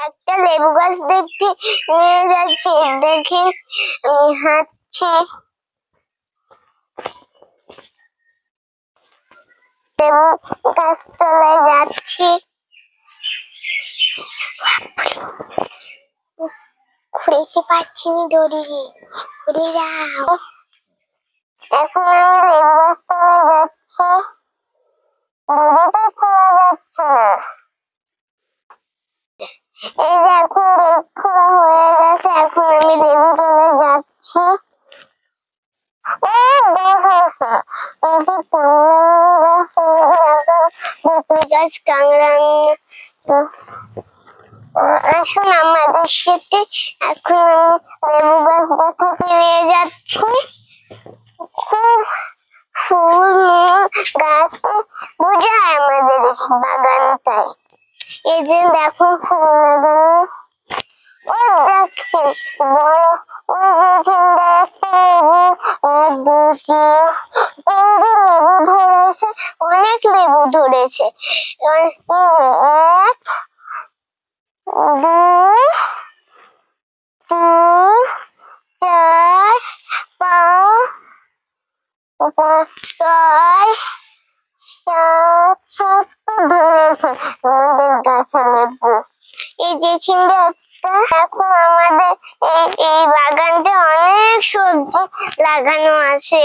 একটা লেবু গাছ দেখতে নিয়ে যাচ্ছে, দেখেন আমি হাঁটছি, লেবু গাছ তলায় যাচ্ছি, খুঁড়তে পারছি না দড়ি, ঘুরে যাও। এখন আমি লেবু গাছ তলায় যাচ্ছি, দড়িটা খোলা যাচ্ছে না। এই যে এখন লেবু খোলা হয়ে গেছে, এখন আমি লেবু তলায় যাচ্ছি। আসুন আমাদের সাথে, এখন লেবু গাছ দেখাতে নিয়ে যাচ্ছি। খুব ফুল গাছে বোঝায় আমাদের বাগানটায়। এই যে দেখো ফুল লাগানো, ও দেখেন বড়, ওই দেখেন অনেক লেবু ধরেছে, এক দুই তিন চার পাঁচ ছয় সাত সাতটা ধরেছে আমাদের গাছে লেবু। এই যে এখন আমাদের এই বাগানটা অনেক সবজি লাগানো আছে,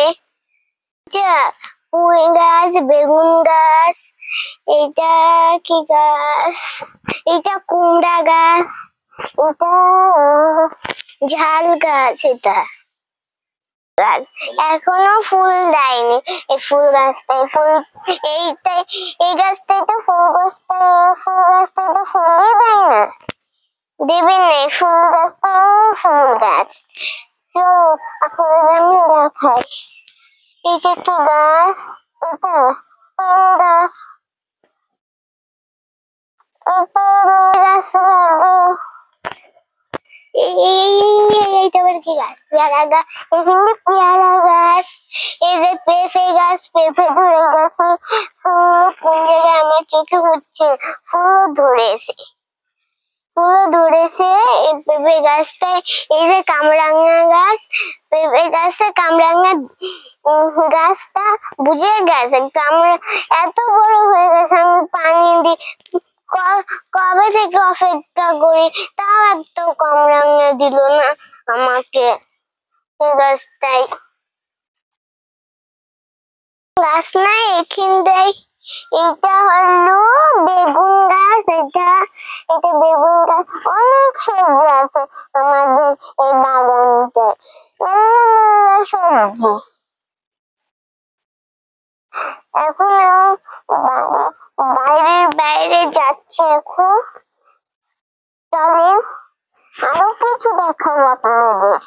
পুঁই গাছ, বেগুন গাছ, এটা কি গাছ, এটা কুমড়া গাছ, এটা ঝাল গাছ, এটা গাছ এখনো ফুল দেয়নি। এই ফুল গাছটাই ফুল, এই গাছটাই তো ফুল গাছটাই তো ফুলই দেয় না, দেবেন না ফুল গাছটা, ফুল গাছ। আপনাদের আমি দেখাই, এটা কি গাছ, এটা গাছ, এটা গাছ লাগে, এইটা আবার কি গাছ, পেয়ারা গাছ, এখানে পেয়ারা গাছ, এই যে পেঁপে গাছ, পেঁপে ধরে গেছে, ফুল কোন জায়গায় আমার চোখে হচ্ছে, ফুল ধরেছে, ফুল ধরেছে এই পেঁপে গাছটায়। এই যে কামরাঙা গাছ, পেঁপে গাছে কামরাঙা গাছটা বুঝে গেছে, এত বড় হয়ে গেছে, আমি পানি দিই কবে থেকে অপেক্ষা করি, তাও একটা কামরাঙা দিল না আমাকে গাছটাই। গাছ নাই এখান দেয়, এটা হলো বেগুন গাছ, এটা বেগুন গাছ, অনেক সবজি আছে আমাদের এই বাগানটায়, সবজি। এখন আমি বাইরে যাচ্ছি, এখন চলেন আরো কিছু দেখাবো আপনাদের।